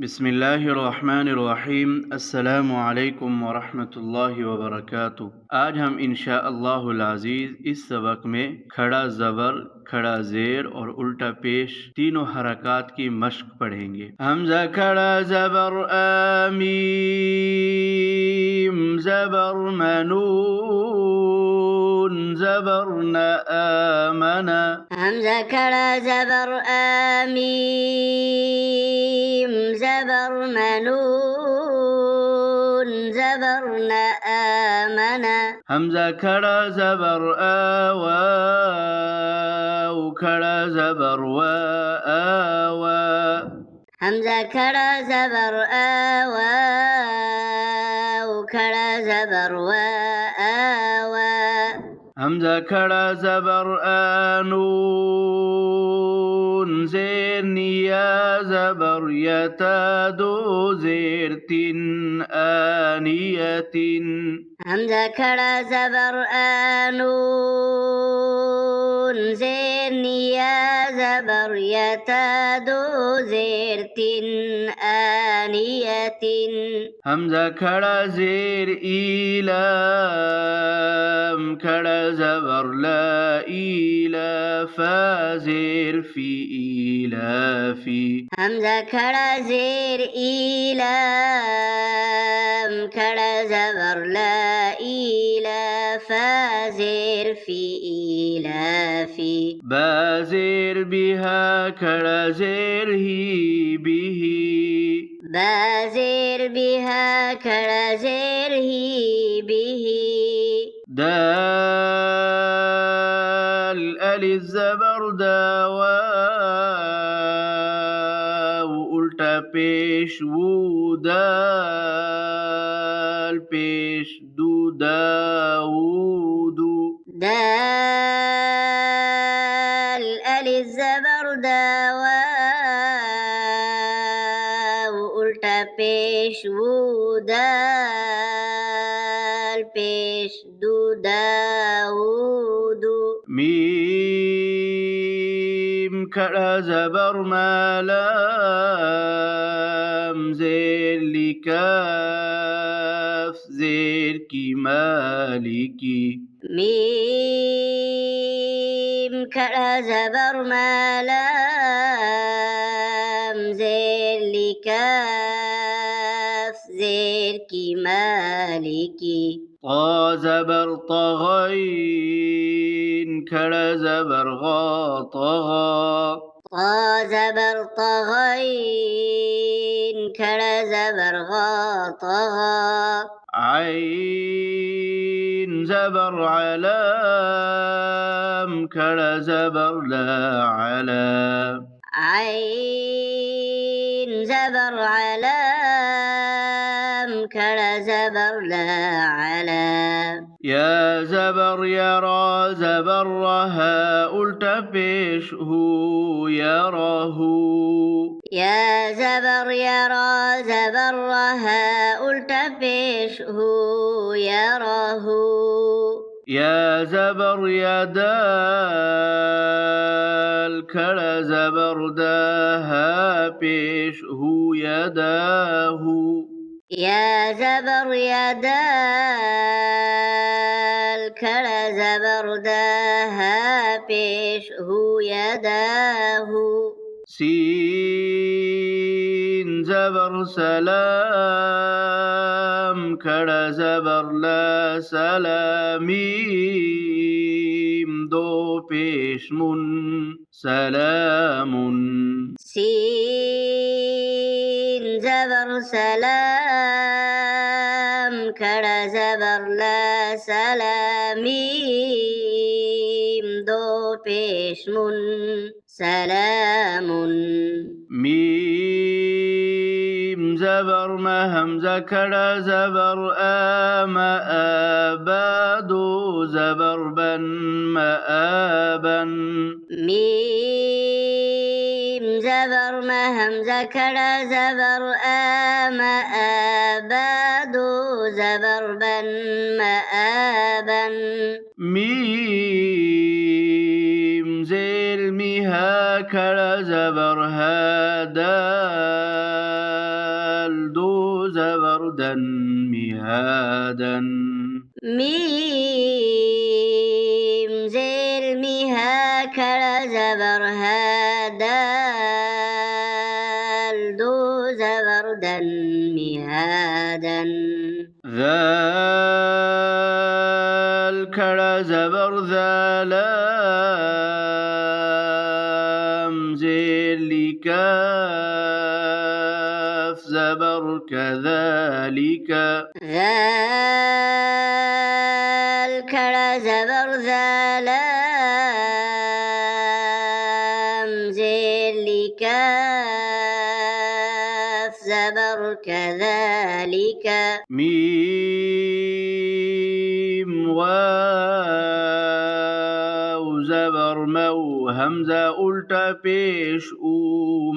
बिस्मिल्लाहिर्रहमानिर्रहीम। अस्सलामुअलैकुम वरहमतुल्लाहि वबरकातुहू। आज हम इंशाअल्लाहुल अज़ीज़ इस सबक में खड़ा ज़बर, खड़ा ज़ेर और उल्टा पेश तीनों हरकत की मश्क पढ़ेंगे। हमज़ा खड़ा ज़बर मीम, ज़बर मनून, ज़बर न आमना। हमज़ा खड़ा ज़बर मीम, ज़बर मनून, ज़बर न आमना। हमज़ा खड़ा ज़बर वाव, खड़ा ज़बर आवा। हमज़ा खड़ा ज़बर वाव, खड़ा ज़बर आवा। हमज़ा खड़ा ज़बर नून, ज़ेर निया ज़बर यता दो ज़ेर तीन आनियतिन। हमज़ा खड़ा ज़बर नून, ज़ेर निया ज़बर यता दो ज़ेर तीन आनियतिन। हमज़ा खड़ा ज़ेर ईलाम, खड़ा ज़बर ला ईला फा ज़ेर फी ईलाफी। हमज़ा खड़ा ज़ेर ईलाम, खड़ा ज़बर ला ईला फा ज़ेर फी ईलाफी। बा ज़ेर बिहा, खड़ा ज़ेर ही बिही। बा ज़ेर बिहा, खड़ा ज़ेर ही बिही। दाल अलिफ ज़बर दावा, उल्टा पेश वू दाल पेश दू दाऊदू। दाल अलिफ ज़बर दावा, उल्टा पेश वू दाल पेश दू दाऊदू। मीम खड़ा ज़बर मालाम, ज़ेर लिकाफ ज़ेर की मालिकी। मीम खड़ा ज़बर मालाम, ज़ेर लिकाफ ज़ेर की मालिकी। ता ज़बर तग़ईन, खड़ा ज़बर गा तग़ा। ता ज़बर तग़ईन, खड़ा ज़बर गा तग़ा। आइन ज़बर अलाम, खड़ा ज़बर ला अला। आइन ज़बर अलाम, खड़ा ज़बर ला अला। या ज़बर यरा ज़बर रहा, उल्टा पेश हू यराहू। या ज़बर यरा ज़बर रहा, उल्टा पेश हू यराहू। या ज़बर यदाल, खड़ा ज़बर दाहा पेश हू यदाहू। या ज़बर यदाल, खड़ा ज़बर दाहा पेश हू यदाहू। सीन ज़बर सलाम, खड़ा ज़बर ला सलामीम दो पेश मुन सलामुन। सीन ज़बर सलाम, खड़ा ज़बर ला सलामीम दो पेश मुन सलामुन। मीम ज़बर मा, हमज़ा खड़ा ज़बर आमा आबा दो ज़बर बन मआबन। मीम ज़बर मा, हमज़ा खड़ा ज़बर आमा आबा दो ज़बर बन मआबन। मीम ज़ेर मिहा, खड़ा ज़बर हा दाल زبردا مهادا ميم زير مها كرا زبر دال دو زبردا مهادا ذال كرا زبر ذالام زير لكاف زبر كذلك ذال كرا زبر ذالام زير لكاف زبر كذلك ميم واو زبر مو همزة الٹا پیش او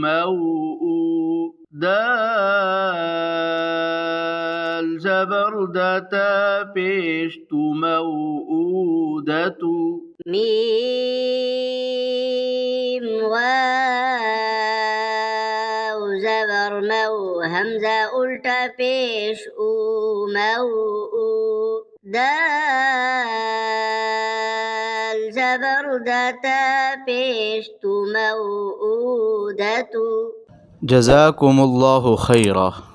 مو او دال زبر دتا پیش تو موعودتو ميم واو زبر مو همزة الٹا پیش او مو او دال زبر دتا پیش تو موعودتو. جزاكم الله خيرا.